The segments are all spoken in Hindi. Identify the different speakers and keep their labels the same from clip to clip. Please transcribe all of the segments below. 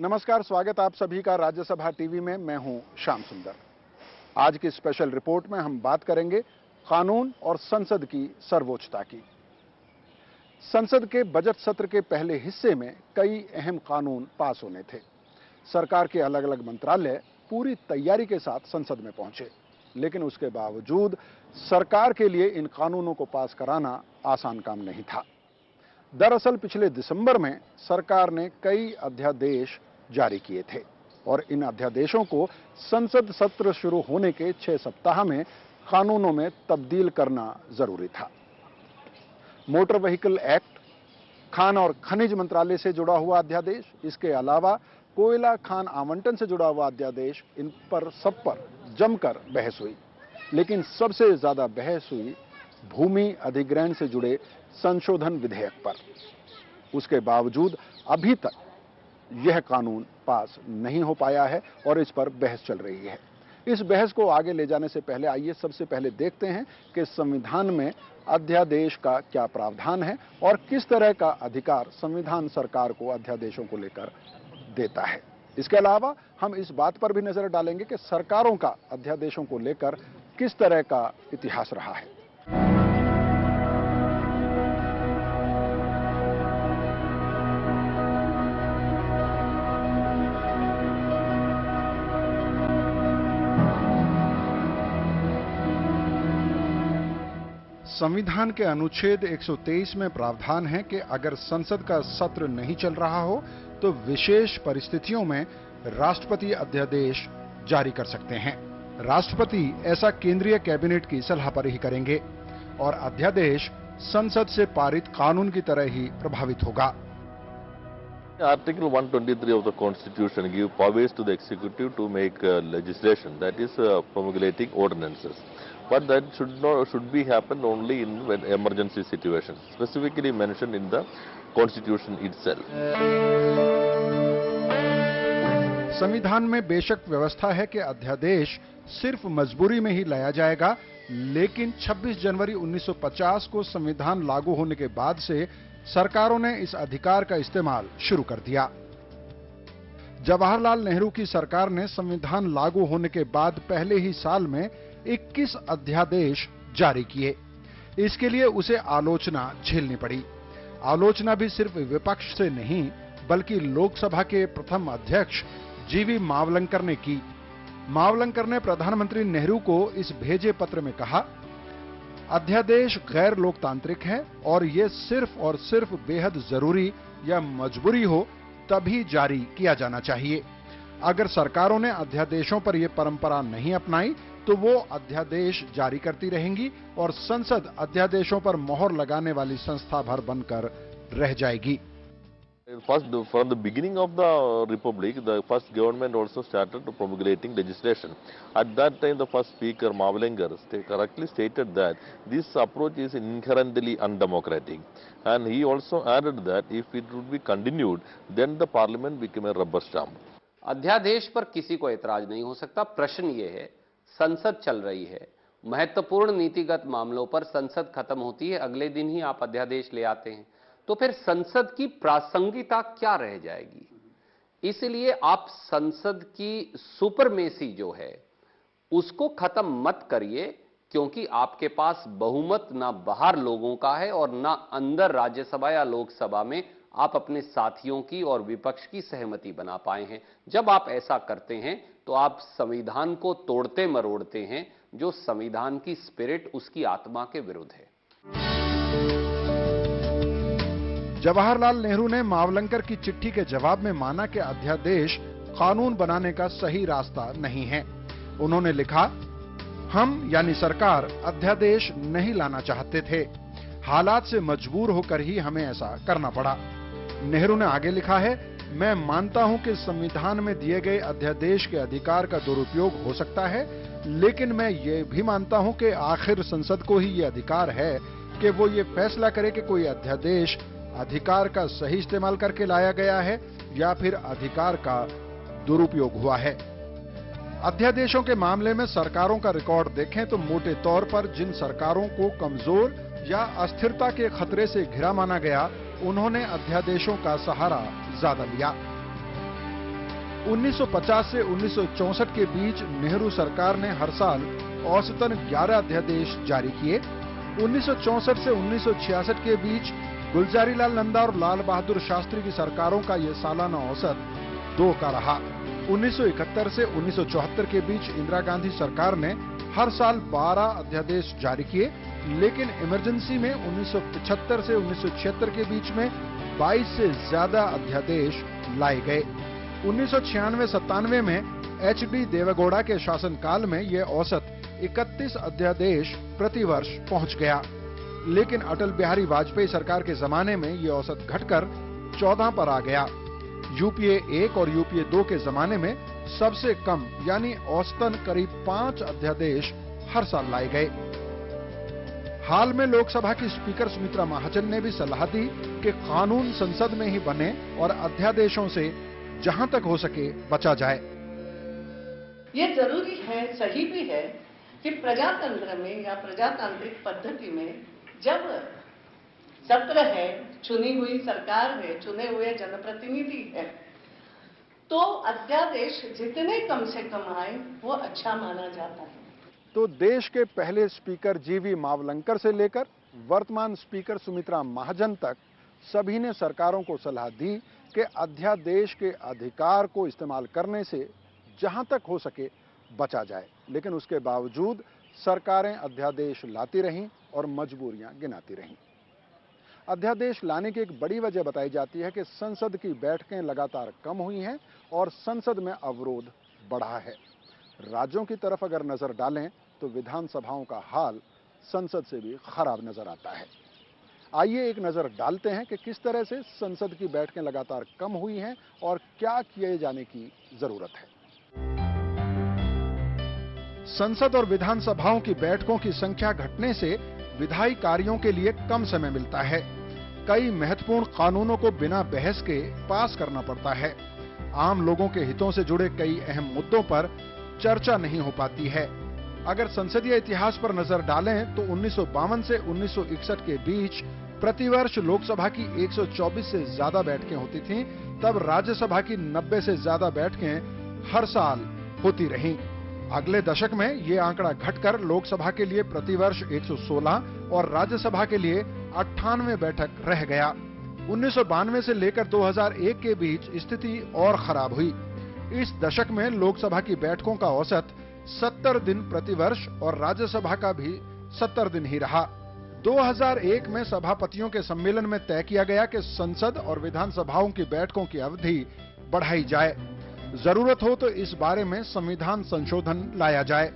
Speaker 1: नमस्कार, स्वागत आप सभी का राज्यसभा टीवी में। मैं हूं श्याम सुंदर। आज की स्पेशल रिपोर्ट में हम बात करेंगे कानून और संसद की सर्वोच्चता की। संसद के बजट सत्र के पहले हिस्से में कई अहम कानून पास होने थे। सरकार के अलग अलग मंत्रालय पूरी तैयारी के साथ संसद में पहुंचे, लेकिन उसके बावजूद सरकार के लिए इन कानूनों को पास कराना आसान काम नहीं था। दरअसल पिछले दिसंबर में सरकार ने कई अध्यादेश जारी किए थे और इन अध्यादेशों को संसद सत्र शुरू होने के 6 सप्ताह में कानूनों में तब्दील करना जरूरी था। मोटर व्हीकल एक्ट, खान और खनिज मंत्रालय से जुड़ा हुआ अध्यादेश, इसके अलावा कोयला खान आवंटन से जुड़ा हुआ अध्यादेश, इन पर सब पर जमकर बहस हुई। लेकिन सबसे ज्यादा बहस हुई भूमि अधिग्रहण से जुड़े संशोधन विधेयक पर। उसके बावजूद अभी तक यह कानून पास नहीं हो पाया है और इस पर बहस चल रही है। इस बहस को आगे ले जाने से पहले आइए सबसे पहले देखते हैं कि संविधान में अध्यादेश का क्या प्रावधान है और किस तरह का अधिकार संविधान सरकार को अध्यादेशों को लेकर देता है। इसके अलावा हम इस बात पर भी नजर डालेंगे कि सरकारों का अध्यादेशों को लेकर किस तरह का इतिहास रहा है। संविधान के अनुच्छेद 123 में प्रावधान है कि अगर संसद का सत्र नहीं चल रहा हो तो विशेष परिस्थितियों में राष्ट्रपति अध्यादेश जारी कर सकते हैं। राष्ट्रपति ऐसा केंद्रीय कैबिनेट की सलाह पर ही करेंगे और अध्यादेश संसद से पारित कानून की तरह ही प्रभावित होगा।
Speaker 2: Article 123 of the Constitution gives powers to the executive to make legislation, that is promulgating ordinances. But that should be happen only in emergency situations, specifically mentioned in the Constitution itself.
Speaker 1: संविधान में बेशक व्यवस्था है कि अध्यादेश सिर्फ मजबूरी में ही लाया जाएगा, लेकिन 26 जनवरी 1950 को संविधान लागू होने के बाद से सरकारों ने इस अधिकार का इस्तेमाल शुरू कर दिया। जवाहरलाल नेहरू की सरकार ने संविधान लागू होने के बाद पहले ही साल में 21 अध्यादेश जारी किए। इसके लिए उसे आलोचना झेलनी पड़ी। आलोचना भी सिर्फ विपक्ष से नहीं बल्कि लोकसभा के प्रथम अध्यक्ष जीवी मावलंकर ने की। मावलंकर ने प्रधानमंत्री नेहरू को इस भेजे पत्र में कहा, अध्यादेश गैर लोकतांत्रिक है और ये सिर्फ और सिर्फ बेहद जरूरी या मजबूरी हो तभी जारी किया जाना चाहिए। अगर सरकारों ने अध्यादेशों पर यह परंपरा नहीं अपनाई तो वो अध्यादेश जारी करती रहेंगी और संसद अध्यादेशों पर मोहर लगाने वाली संस्था भर बनकर रह जाएगी।
Speaker 2: First, from the beginning of the Republic, the first government also started promulgating legislation. At that time, the first speaker, Mavlankar, correctly stated that this approach is inherently undemocratic. And he also added that if it would be continued, then the parliament became a rubber stamp.
Speaker 3: अध्यादेश पर किसी को ऐतराज नहीं हो सकता। प्रश्न ये है, संसद चल रही है, महत्वपूर्ण नीतिगत मामलों पर संसद खत्म होती है, अगले दिन ही आप अध्यादेश ले आते हैं, तो फिर संसद की प्रासंगिकता क्या रह जाएगी। इसलिए आप संसद की सुपरमेसी जो है उसको खत्म मत करिए, क्योंकि आपके पास बहुमत ना बाहर लोगों का है और ना अंदर राज्यसभा या लोकसभा में आप अपने साथियों की और विपक्ष की सहमति बना पाए हैं। जब आप ऐसा करते हैं तो आप संविधान को तोड़ते मरोड़ते हैं, जो संविधान की स्पिरिट, उसकी आत्मा के विरुद्ध है।
Speaker 1: जवाहरलाल नेहरू ने मावलंकर की चिट्ठी के जवाब में माना कि अध्यादेश कानून बनाने का सही रास्ता नहीं है। उन्होंने लिखा, हम यानी सरकार अध्यादेश नहीं लाना चाहते थे, हालात से मजबूर होकर ही हमें ऐसा करना पड़ा। नेहरू ने आगे लिखा है, मैं मानता हूं कि संविधान में दिए गए अध्यादेश के अधिकार का दुरुपयोग हो सकता है, लेकिन मैं ये भी मानता हूं कि आखिर संसद को ही ये अधिकार है कि वो ये फैसला करे कि कोई अध्यादेश अधिकार का सही इस्तेमाल करके लाया गया है या फिर अधिकार का दुरुपयोग हुआ है। अध्यादेशों के मामले में सरकारों का रिकॉर्ड देखें तो मोटे तौर पर जिन सरकारों को कमजोर या अस्थिरता के खतरे से घिरा माना गया, उन्होंने अध्यादेशों का सहारा ज्यादा लिया। 1950 से 1964 के बीच नेहरू सरकार ने हर साल औसतन 11 अध्यादेश जारी किए। 1964 से 1966 के बीच गुलजारीलाल नंदा और लाल बहादुर शास्त्री की सरकारों का यह सालाना औसत 2 का रहा। 1971 से 1974 के बीच इंदिरा गांधी सरकार ने हर साल 12 अध्यादेश जारी किए, लेकिन इमरजेंसी में 1975 से 1976 के बीच में 22 से ज्यादा अध्यादेश लाए गए। 1996-97 में एच.डी. देवेगौड़ा के शासनकाल में यह औसत 31 अध्यादेश प्रति वर्ष पहुंच गया, लेकिन अटल बिहारी वाजपेयी सरकार के जमाने में यह औसत घटकर 14 पर आ गया। यूपीए 1 और यूपीए 2 के जमाने में सबसे कम यानी औसतन करीब 5 अध्यादेश हर साल लाए गए। हाल में लोकसभा की स्पीकर सुमित्रा महाजन ने भी सलाह दी कि कानून संसद में ही बने और अध्यादेशों से जहां तक हो सके बचा जाए।
Speaker 4: ये जरूरी है, सही भी है कि प्रजातंत्र में या प्रजातांत्रिक पद्धति में जब सत्र है, चुनी हुई सरकार है, चुने हुए जनप्रतिनिधि है, तो अध्यादेश जितने कम से कम आए वो अच्छा माना जाता है।
Speaker 1: तो देश के पहले स्पीकर जीवी मावलंकर से लेकर वर्तमान स्पीकर सुमित्रा महाजन तक सभी ने सरकारों को सलाह दी कि अध्यादेश के अधिकार को इस्तेमाल करने से जहां तक हो सके बचा जाए, लेकिन उसके बावजूद सरकारें अध्यादेश लाती रहीं और मजबूरियां गिनाती रहीं। अध्यादेश लाने की एक बड़ी वजह बताई जाती है कि संसद की बैठकें लगातार कम हुई हैं और संसद में अवरोध बढ़ा है। राज्यों की तरफ अगर नजर डालें तो विधानसभाओं का हाल संसद से भी खराब नजर आता है। आइए एक नजर डालते हैं कि किस तरह से संसद की बैठकें लगातार कम हुई हैं और क्या किए जाने की जरूरत है। संसद और विधानसभाओं की बैठकों की संख्या घटने से विधायी कार्यों के लिए कम समय मिलता है। कई महत्वपूर्ण कानूनों को बिना बहस के पास करना पड़ता है। आम लोगों के हितों से जुड़े कई अहम मुद्दों पर चर्चा नहीं हो पाती है। अगर संसदीय इतिहास पर नजर डालें तो 1952 से 1961 के बीच प्रतिवर्ष लोकसभा की 124 से ज्यादा बैठकें होती थीं, तब राज्यसभा की 90 से ज्यादा बैठकें हर साल होती रहीं। अगले दशक में ये आंकड़ा घटकर लोकसभा के लिए प्रतिवर्ष 116 और राज्यसभा के लिए 98 बैठक रह गया। 1992 से लेकर 2001 के बीच स्थिति और खराब हुई। इस दशक में लोकसभा की बैठकों का औसत 70 दिन प्रतिवर्ष और राज्यसभा का भी 70 दिन ही रहा। 2001 में सभापतियों के सम्मेलन में तय किया गया कि संसद और विधानसभाओं की बैठकों की अवधि बढ़ाई जाए। जरूरत हो तो इस बारे में संविधान संशोधन लाया जाए।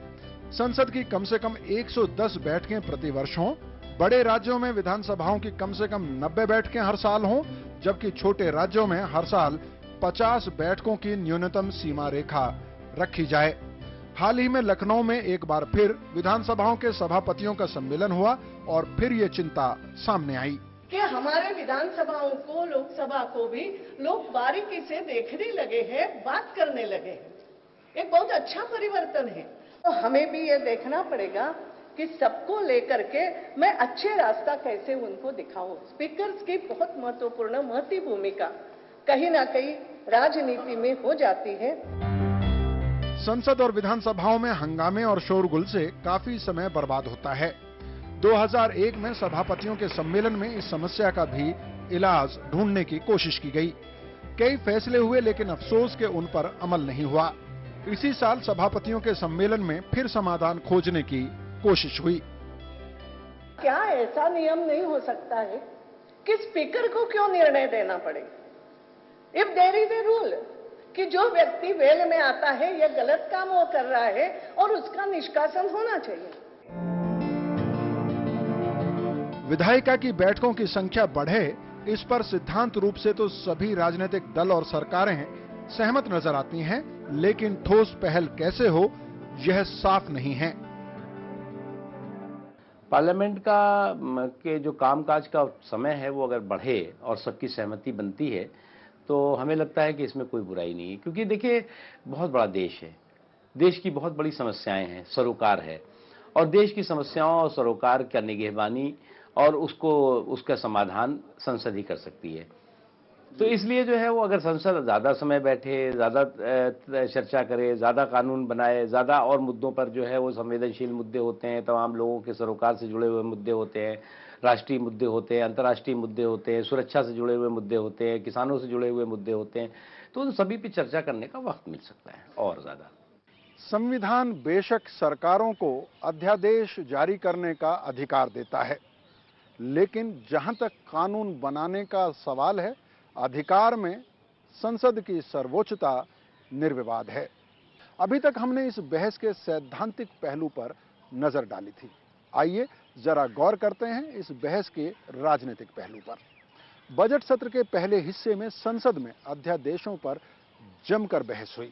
Speaker 1: संसद की कम से कम 110 बैठकें प्रतिवर्ष हों। बड़े राज्यों में विधानसभाओं की कम से कम 90 बैठकें हर साल हों, जबकि छोटे राज्यों में हर साल 50 बैठकों की न्यूनतम सीमा रेखा रखी जाए। हाल ही में लखनऊ में एक बार फिर विधानसभाओं के सभापतियों का सम्मेलन हुआ और फिर ये चिंता सामने आई
Speaker 4: कि हमारे विधानसभाओं को, लोकसभा को भी लोग बारीकी से देखने लगे हैं, बात करने लगे हैं। एक बहुत अच्छा परिवर्तन है। तो हमें भी ये देखना पड़ेगा कि सबको लेकर के मैं अच्छे रास्ता कैसे उनको दिखाऊं। स्पीकर्स की बहुत महत्वपूर्ण भूमिका कहीं ना कहीं राजनीति में हो जाती है।
Speaker 1: संसद और विधानसभाओं में हंगामे और शोरगुल से काफी समय बर्बाद होता है। 2001 में सभापतियों के सम्मेलन में इस समस्या का भी इलाज ढूंढने की कोशिश की गई। कई फैसले हुए, लेकिन अफसोस के उन पर अमल नहीं हुआ। इसी साल सभापतियों के सम्मेलन में फिर समाधान खोजने की कोशिश हुई।
Speaker 4: क्या ऐसा नियम नहीं हो सकता है कि स्पीकर को क्यों निर्णय देना पड़े? If there is a rule कि जो व्यक्ति वेल में आता है, यह गलत काम वो कर रहा है और उसका निष्कासन होना चाहिए।
Speaker 1: विधायिका की बैठकों की संख्या बढ़े, इस पर सिद्धांत रूप से तो सभी राजनीतिक दल और सरकारें सहमत नजर आती हैं, लेकिन ठोस पहल कैसे हो यह साफ नहीं है।
Speaker 5: पार्लियामेंट के जो कामकाज का समय है वो अगर बढ़े और सबकी सहमति बनती है तो हमें लगता है कि इसमें कोई बुराई नहीं है। क्योंकि देखिए, बहुत बड़ा देश है, देश की बहुत बड़ी समस्याएं हैं, सरोकार है, और देश की समस्याओं और सरोकार का निगहबानी और उसका समाधान संसद ही कर सकती है। तो इसलिए जो है वो अगर संसद ज़्यादा समय बैठे, ज़्यादा चर्चा करे, ज़्यादा कानून बनाए, ज़्यादा और मुद्दों पर जो है वो संवेदनशील मुद्दे होते हैं, तमाम लोगों के सरोकार से जुड़े हुए मुद्दे होते हैं, राष्ट्रीय मुद्दे होते हैं, अंतर्राष्ट्रीय मुद्दे होते हैं, सुरक्षा से जुड़े हुए मुद्दे होते हैं, किसानों से जुड़े हुए मुद्दे होते हैं, तो उन सभी पे चर्चा करने का वक्त मिल सकता है और ज़्यादा।
Speaker 1: संविधान बेशक सरकारों को अध्यादेश जारी करने का अधिकार देता है, लेकिन जहां तक कानून बनाने का सवाल है, अधिकार में संसद की सर्वोच्चता निर्विवाद है। अभी तक हमने इस बहस के सैद्धांतिक पहलू पर नजर डाली थी। आइए जरा गौर करते हैं इस बहस के राजनीतिक पहलू पर। बजट सत्र के पहले हिस्से में संसद में अध्यादेशों पर जमकर बहस हुई।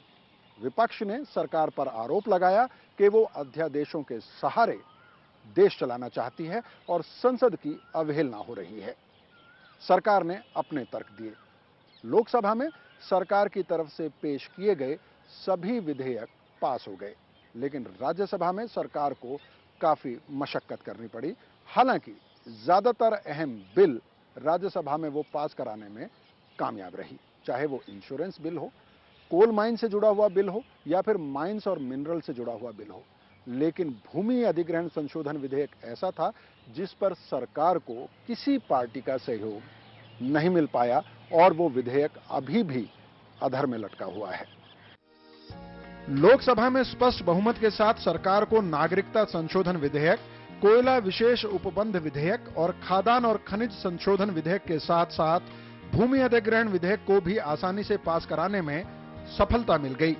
Speaker 1: विपक्ष ने सरकार पर आरोप लगाया कि वो अध्यादेशों के सहारे देश चलाना चाहती है और संसद की अवहेलना हो रही है। सरकार ने अपने तर्क दिए। लोकसभा में सरकार की तरफ से पेश किए गए सभी विधेयक पास हो गए, लेकिन राज्यसभा में सरकार को काफी मशक्कत करनी पड़ी। हालांकि ज्यादातर अहम बिल राज्यसभा में वो पास कराने में कामयाब रही, चाहे वो इंश्योरेंस बिल हो, कोल माइन से जुड़ा हुआ बिल हो या फिर माइंस और मिनरल से जुड़ा हुआ बिल हो। लेकिन भूमि अधिग्रहण संशोधन विधेयक ऐसा था जिस पर सरकार को किसी पार्टी का सहयोग नहीं मिल पाया और वो विधेयक अभी भी अधर में लटका हुआ है। लोकसभा में स्पष्ट बहुमत के साथ सरकार को नागरिकता संशोधन विधेयक, कोयला विशेष उपबंध विधेयक और खादान और खनिज संशोधन विधेयक के साथ साथ भूमि अधिग्रहण विधेयक को भी आसानी से पास कराने में सफलता मिल गई।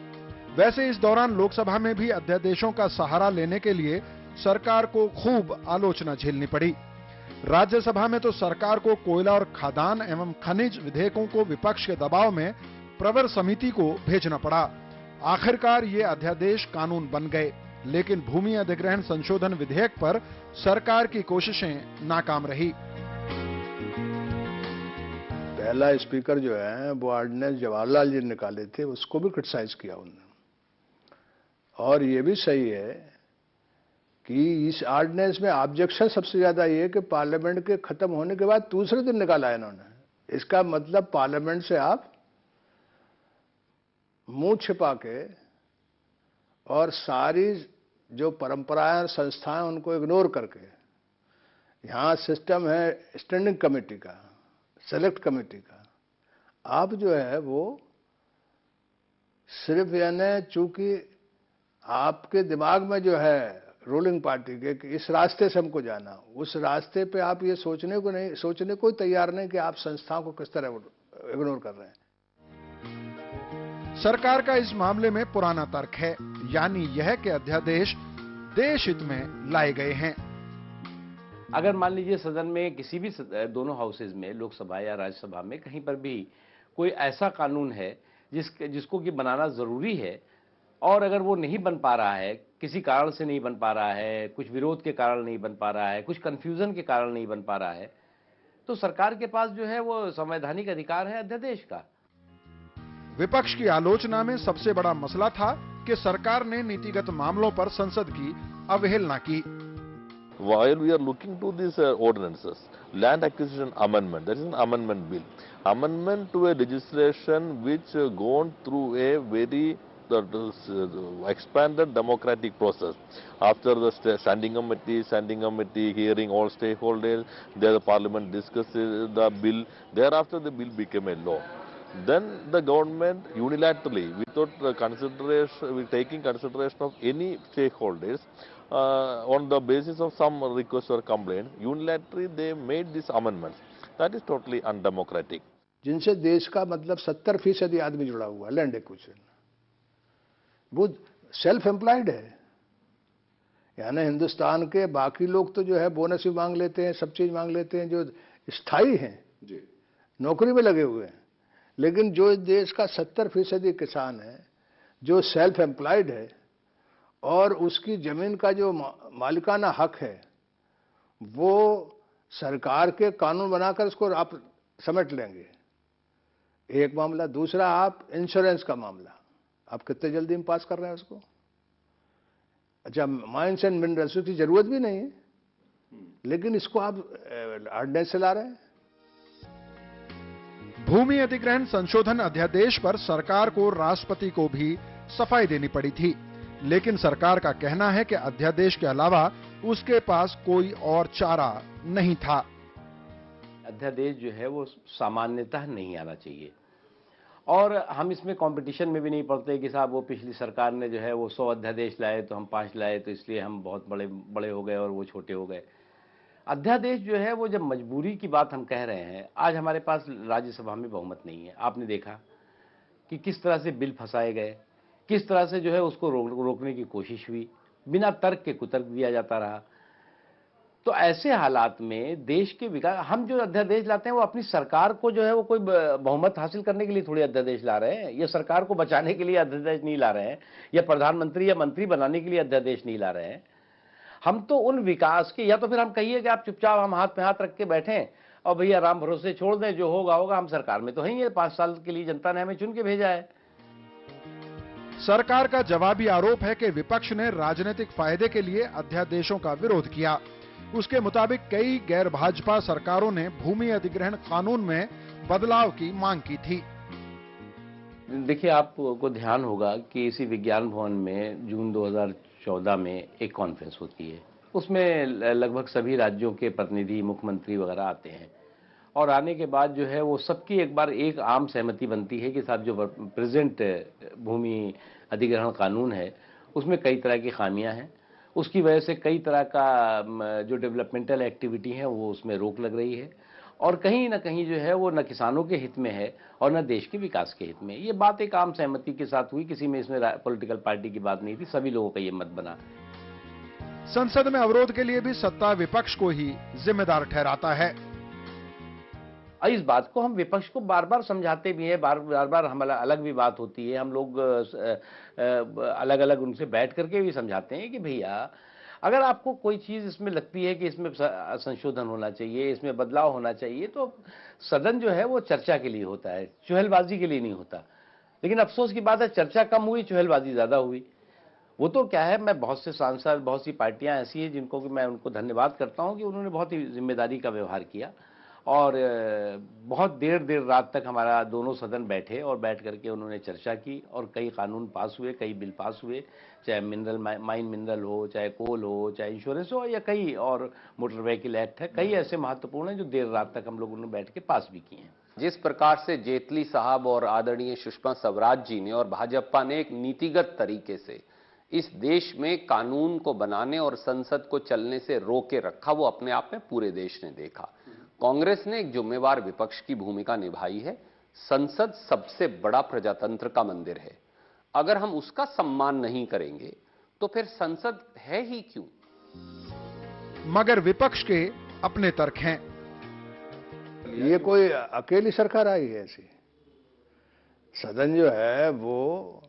Speaker 1: वैसे इस दौरान लोकसभा में भी अध्यादेशों का सहारा लेने के लिए सरकार को खूब आलोचना झेलनी पड़ी। राज्यसभा में तो सरकार को कोयला और खादान एवं खनिज विधेयकों को विपक्ष के दबाव में प्रवर समिति को भेजना पड़ा। आखिरकार ये अध्यादेश कानून बन गए, लेकिन भूमि अधिग्रहण संशोधन विधेयक पर सरकार की कोशिशें नाकाम रही।
Speaker 6: पहला स्पीकर जो है वो ऑर्डिनेंस जवाहरलाल जी ने निकाले थे, उसको भी क्रिटिसाइज किया उन्होंने। और ये भी सही है कि इस ऑर्डिनेंस में ऑब्जेक्शन सबसे ज्यादा ये कि पार्लियामेंट के खत्म होने के बाद दूसरे दिन निकाला है इन्होंने। इसका मतलब पार्लियामेंट से आप मुंह छिपा के और सारी जो परंपराएं और संस्थाएं उनको इग्नोर करके, यहां सिस्टम है स्टैंडिंग कमेटी का, सेलेक्ट कमेटी का, आप जो है वो सिर्फ यानी चूंकि आपके दिमाग में जो है रूलिंग पार्टी के कि इस रास्ते से हमको जाना, उस रास्ते पे आप ये सोचने को तैयार नहीं कि आप संस्थाओं को किस तरह इग्नोर कर रहे हैं।
Speaker 1: सरकार का इस मामले में पुराना तर्क है, यानी यह कि अध्यादेश देश हित में लाए गए हैं।
Speaker 5: अगर मान लीजिए सदन में किसी भी दोनों हाउसेज में, लोकसभा या राज्यसभा में, कहीं पर भी कोई ऐसा कानून है जिसको कि बनाना जरूरी है और अगर वो नहीं बन पा रहा है, किसी कारण से नहीं बन पा रहा है, कुछ विरोध के कारण नहीं बन पा रहा है, कुछ कंफ्यूजन के कारण नहीं बन पा रहा है, तो सरकार के पास जो है वो संवैधानिक अधिकार है अध्यादेश का।
Speaker 1: विपक्ष की आलोचना में सबसे बड़ा मसला था कि सरकार ने नीतिगत मामलों पर संसद की अवहेलना की।
Speaker 2: While we are looking to these ordinances, land acquisition amendment, that is an amendment bill, amendment to a legislation which gone through a very expanded democratic process. After the standing committee hearing all stakeholders, there the parliament discusses the bill, thereafter the bill became a law. Then the government unilaterally, without taking consideration of any stakeholders, on the basis of some request or complaint, unilaterally they made these amendments. That is totally undemocratic.
Speaker 6: जिनसे देश का मतलब 70% आदमी जुड़ा हुआ है लैंड एक्विजिशन, वो सेल्फ एम्प्लॉयड है। यानी हिंदुस्तान के बाकी लोग तो जो है बोनस भी मांग लेते हैं, सब चीज मांग लेते हैं, जो स्थायी हैं, नौकरी में लगे हुए हैं। लेकिन जो देश का 70% किसान है, जो सेल्फ एम्प्लॉयड है और उसकी जमीन का जो मालिकाना हक है, वो सरकार के कानून बनाकर उसको आप समेट लेंगे। एक मामला। दूसरा, आप इंश्योरेंस का मामला आप कितने जल्दी में पास कर रहे हैं उसको। अच्छा, माइंस एंड मिनरल्स की जरूरत भी नहीं है, लेकिन इसको आप ऑर्डिनेंस से ला रहे हैं।
Speaker 1: भूमि अधिग्रहण संशोधन अध्यादेश पर सरकार को राष्ट्रपति को भी सफाई देनी पड़ी थी, लेकिन सरकार का कहना है कि अध्यादेश के अलावा उसके पास कोई और चारा नहीं था।
Speaker 5: अध्यादेश जो है वो सामान्यतः नहीं आना चाहिए, और हम इसमें कंपटीशन में भी नहीं पड़ते कि साहब वो पिछली सरकार ने जो है वो 100 अध्यादेश लाए तो हम 5 लाए तो इसलिए हम बहुत बड़े हो गए और वो छोटे हो गए। अध्यादेश जो है वो जब मजबूरी की बात हम कह रहे हैं, आज हमारे पास राज्यसभा में बहुमत नहीं है। आपने देखा कि किस तरह से बिल फंसाए गए, किस तरह से जो है उसको रोकने की कोशिश हुई, बिना तर्क के कुतर्क दिया जाता रहा। तो ऐसे हालात में देश के विकास, हम जो अध्यादेश लाते हैं वो अपनी सरकार को जो है वो कोई बहुमत हासिल करने के लिए थोड़ी अध्यादेश ला रहे हैं, या सरकार को बचाने के लिए अध्यादेश नहीं ला रहे हैं, या प्रधानमंत्री या मंत्री बनाने के लिए अध्यादेश नहीं ला रहे हैं। हम तो उन विकास के, या तो फिर हम कहिए कि आप चुपचाप हम हाथ में हाथ रख के बैठें और भैया राम भरोसे छोड़ दें, जो होगा होगा, हम सरकार में तो हैं, 5 साल के लिए जनता ने हमें चुन के भेजा है।
Speaker 1: सरकार का जवाबी आरोप है कि विपक्ष ने राजनीतिक फायदे के लिए अध्यादेशों का विरोध किया। उसके मुताबिक कई गैर भाजपा सरकारों ने भूमि अधिग्रहण कानून में बदलाव की मांग की थी।
Speaker 5: देखिए, आपको ध्यान होगा कि इसी विज्ञान भवन में जून 2014 में एक कॉन्फ्रेंस होती है। उसमें लगभग सभी राज्यों के प्रतिनिधि, मुख्यमंत्री वगैरह आते हैं, और आने के बाद जो है वो सबकी एक बार एक आम सहमति बनती है कि साहब जो प्रेजेंट भूमि अधिग्रहण कानून है उसमें कई तरह की खामियां हैं, उसकी वजह से कई तरह का जो डेवलपमेंटल एक्टिविटी है वो उसमें रोक लग रही है, और कहीं ना कहीं जो है वो न किसानों के हित में है और न देश के विकास के हित में। ये बात एक आम सहमति के साथ हुई, किसी में इसमें पॉलिटिकल पार्टी की बात नहीं थी, सभी लोगों का ये मत बना।
Speaker 1: संसद में अवरोध के लिए भी सत्ता विपक्ष को ही जिम्मेदार ठहराता है।
Speaker 5: इस बात को हम विपक्ष को बार बार समझाते भी हैं, बार बार हम अलग भी बात होती है, हम लोग अलग अलग उनसे बैठ करके भी समझाते हैं कि भैया अगर आपको कोई चीज़ इसमें लगती है कि इसमें संशोधन होना चाहिए, इसमें बदलाव होना चाहिए, तो सदन जो है वो चर्चा के लिए होता है, चुहलबाजी के लिए नहीं होता। लेकिन अफसोस की बात है, चर्चा कम हुई, चुहलबाजी ज़्यादा हुई। वो तो क्या है, मैं बहुत से सांसद, बहुत सी पार्टियां ऐसी हैं जिनको कि मैं उनको धन्यवाद करता हूं कि उन्होंने बहुत ही जिम्मेदारी का व्यवहार किया, और बहुत देर रात तक हमारा दोनों सदन बैठे और बैठ करके उन्होंने चर्चा की, और कई कानून पास हुए, कई बिल पास हुए, चाहे माइन मिनरल हो, चाहे कोल हो, चाहे इंश्योरेंस हो, या कई और मोटर व्हीकल एक्ट है, कई ऐसे महत्वपूर्ण हैं जो देर रात तक हम लोगों ने बैठ के पास भी किए हैं।
Speaker 3: जिस प्रकार से जेटली साहब और आदरणीय सुषमा स्वराज जी ने और भाजपा ने एक नीतिगत तरीके से इस देश में कानून को बनाने और संसद को चलने से रोके रखा, वो अपने आप में पूरे देश ने देखा। कांग्रेस ने एक जिम्मेवार विपक्ष की भूमिका निभाई है। संसद सबसे बड़ा प्रजातंत्र का मंदिर है, अगर हम उसका सम्मान नहीं करेंगे तो फिर संसद है ही क्यों?
Speaker 1: मगर विपक्ष के अपने तर्क हैं।
Speaker 6: ये कोई अकेली सरकार आई है ऐसी? सदन जो है वो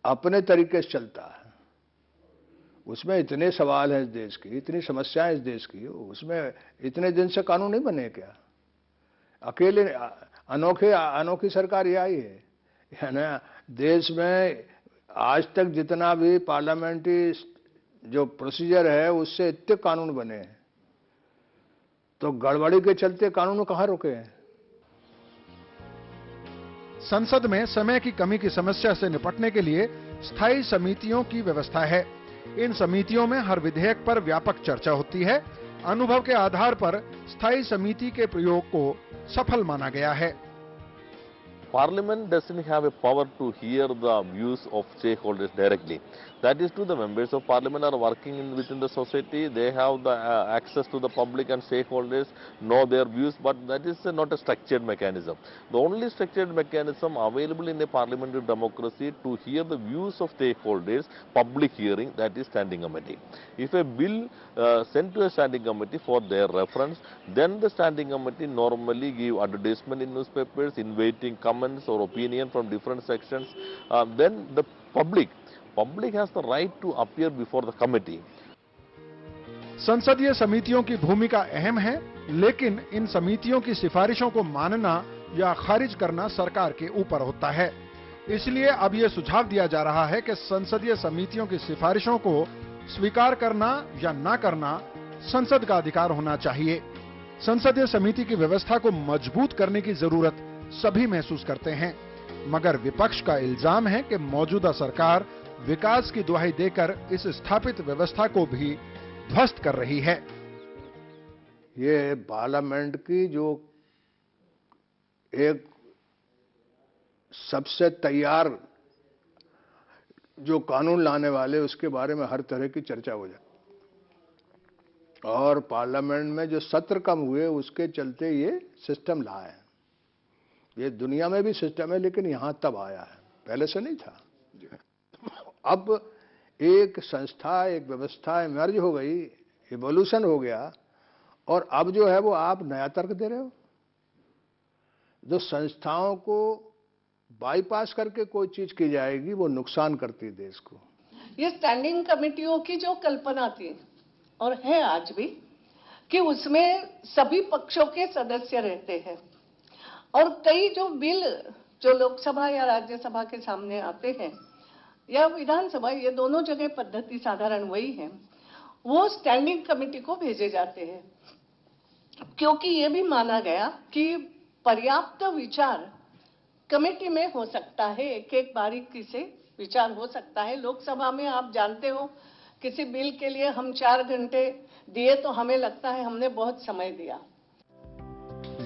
Speaker 6: अपने तरीके से चलता है, उसमें इतने सवाल हैं इस देश की, इतनी समस्याएं इस देश की, उसमें इतने दिन से कानून नहीं बने क्या? अकेले अनोखी सरकार ये आई है ना? देश में आज तक जितना भी पार्लियामेंट्री जो प्रोसीजर है उससे इतने कानून बने हैं, तो गड़बड़ी के चलते कानून कहाँ रुके हैं?
Speaker 1: संसद में समय की कमी की समस्या से निपटने के लिए स्थायी समितियों की व्यवस्था है। इन समितियों में हर विधेयक पर व्यापक चर्चा होती है। अनुभव के आधार पर स्थायी समिति के प्रयोग को सफल माना गया है।
Speaker 2: Parliament doesn't have a power to hear the views of stakeholders directly. That is true. The members of Parliament are working within the society. They have the access to the public and stakeholders, know their views, but that is not a structured mechanism. The only structured mechanism available in a parliamentary democracy to hear the views of stakeholders, public hearing, that is standing committee. If a bill sent to a standing committee for their reference, then the standing committee normally give advertisement in newspapers, inviting comments or opinion from different sections. Then the public has the right to appear before the committee.
Speaker 1: संसदीय समितियों की भूमिका अहम है, लेकिन इन समितियों की सिफारिशों को मानना या खारिज करना सरकार के ऊपर होता है। इसलिए अब यह सुझाव दिया जा रहा है कि संसदीय समितियों की सिफारिशों को स्वीकार करना या ना करना संसद का अधिकार होना चाहिए। संसदीय समिति की व्यवस्था को मजबूत करने की जरूरत सभी महसूस करते हैं, मगर विपक्ष का इल्जाम है कि मौजूदा सरकार विकास की दुहाई देकर इस स्थापित व्यवस्था को भी ध्वस्त कर रही है।
Speaker 6: ये पार्लियामेंट की जो एक सबसे तैयार जो कानून लाने वाले, उसके बारे में हर तरह की चर्चा हो जाए, और पार्लियामेंट में जो सत्र कम हुए उसके चलते ये सिस्टम लाए हैं। ये दुनिया में भी सिस्टम है, लेकिन यहां तब आया है, पहले से नहीं था। अब एक संस्था, एक व्यवस्था इमर्ज हो गई, इवोल्यूशन हो गया, और अब जो है वो आप नया तर्क दे रहे हो। जो संस्थाओं को बाईपास करके कोई चीज की जाएगी वो नुकसान करती है देश को।
Speaker 4: ये स्टैंडिंग कमेटियों की जो कल्पना थी और है आज भी, कि उसमें सभी पक्षों के सदस्य रहते हैं, और कई जो बिल जो लोकसभा या राज्यसभा के सामने आते हैं या विधानसभा, ये दोनों जगह पद्धति साधारण वही है, वो स्टैंडिंग कमेटी को भेजे जाते हैं, क्योंकि ये भी माना गया कि पर्याप्त विचार कमेटी में हो सकता है, एक एक बारीकी से विचार हो सकता है। लोकसभा में आप जानते हो, किसी बिल के लिए हम 4 घंटे दिए तो हमें लगता है हमने बहुत समय दिया।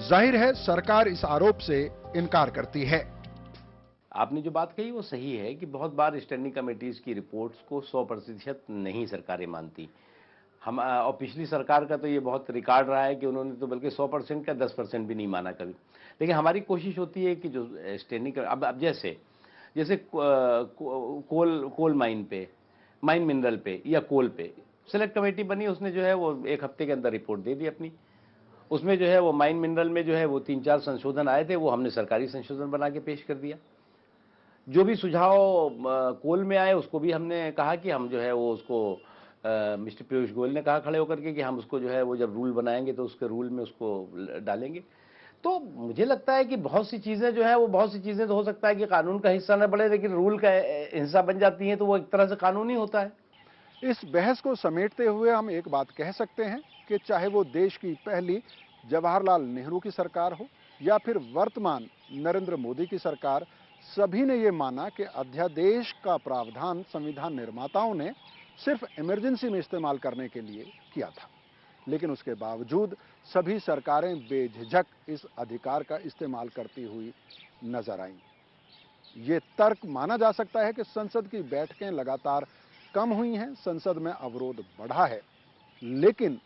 Speaker 1: जाहिर है सरकार इस आरोप से इनकार करती है।
Speaker 5: आपने जो बात कही वो सही है कि बहुत बार स्टैंडिंग कमेटीज की रिपोर्ट्स को 100% नहीं सरकारें मानती। हम और पिछली सरकार का तो ये बहुत रिकॉर्ड रहा है कि उन्होंने तो बल्कि 100% का 10% भी नहीं माना कभी। लेकिन हमारी कोशिश होती है कि जो स्टैंडिंग, अब जैसे कोल माइन पे, माइन मिनरल पे या कोल पे सेलेक्ट कमेटी बनी, उसने जो है वो 1 हफ्ते के अंदर रिपोर्ट दे दी अपनी। उसमें जो है वो माइन मिनरल में जो है वो 3-4 संशोधन आए थे, वो हमने सरकारी संशोधन बना के पेश कर दिया। जो भी सुझाव कोल में आए उसको भी हमने कहा कि हम जो है वो उसको मिस्टर पीयूष गोयल ने कहा खड़े होकर के कि हम उसको जो है वो जब रूल बनाएंगे तो उसके रूल में उसको डालेंगे। तो मुझे लगता है कि बहुत सी चीज़ें जो है वो, बहुत सी चीज़ें तो हो सकता है कि कानून का हिस्सा न बने, लेकिन रूल का हिस्सा बन जाती हैं, तो वो एक तरह से कानूनी होता है।
Speaker 1: इस बहस को समेटते हुए हम एक बात कह सकते हैं कि चाहे वो देश की पहली जवाहरलाल नेहरू की सरकार हो या फिर वर्तमान नरेंद्र मोदी की सरकार, सभी ने ये माना कि अध्यादेश का प्रावधान संविधान निर्माताओं ने सिर्फ इमरजेंसी में इस्तेमाल करने के लिए किया था, लेकिन उसके बावजूद सभी सरकारें बेझिझक इस अधिकार का इस्तेमाल करती हुई नजर आईं। ये तर्क माना जा सकता है कि संसद की बैठकें लगातार कम हुई हैं, संसद में अवरोध बढ़ा है, लेकिन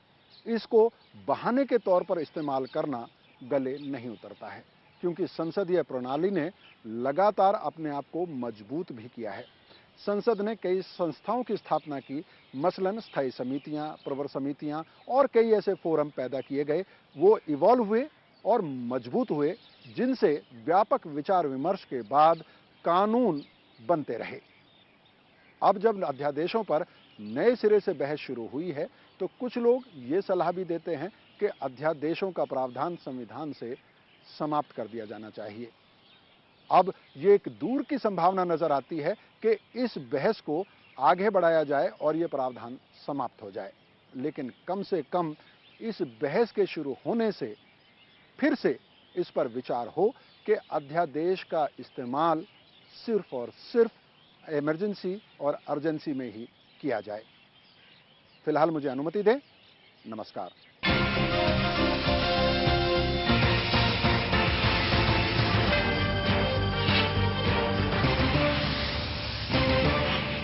Speaker 1: इसको बहाने के तौर पर इस्तेमाल करना गले नहीं उतरता है, क्योंकि संसदीय प्रणाली ने लगातार अपने आप को मजबूत भी किया है। संसद ने कई संस्थाओं की स्थापना की, मसलन स्थायी समितियां, प्रवर समितियां और कई ऐसे फोरम पैदा किए गए, वो इवॉल्व हुए और मजबूत हुए, जिनसे व्यापक विचार विमर्श के बाद कानून बनते रहे। अब जब अध्यादेशों पर नए सिरे से बहस शुरू हुई है, तो कुछ लोग ये सलाह भी देते हैं कि अध्यादेशों का प्रावधान संविधान से समाप्त कर दिया जाना चाहिए। अब ये एक दूर की संभावना नजर आती है कि इस बहस को आगे बढ़ाया जाए और ये प्रावधान समाप्त हो जाए, लेकिन कम से कम इस बहस के शुरू होने से फिर से इस पर विचार हो कि अध्यादेश का इस्तेमाल सिर्फ और सिर्फ इमरजेंसी और अर्जेंसी में ही किया जाए। फिलहाल मुझे अनुमति दें। नमस्कार।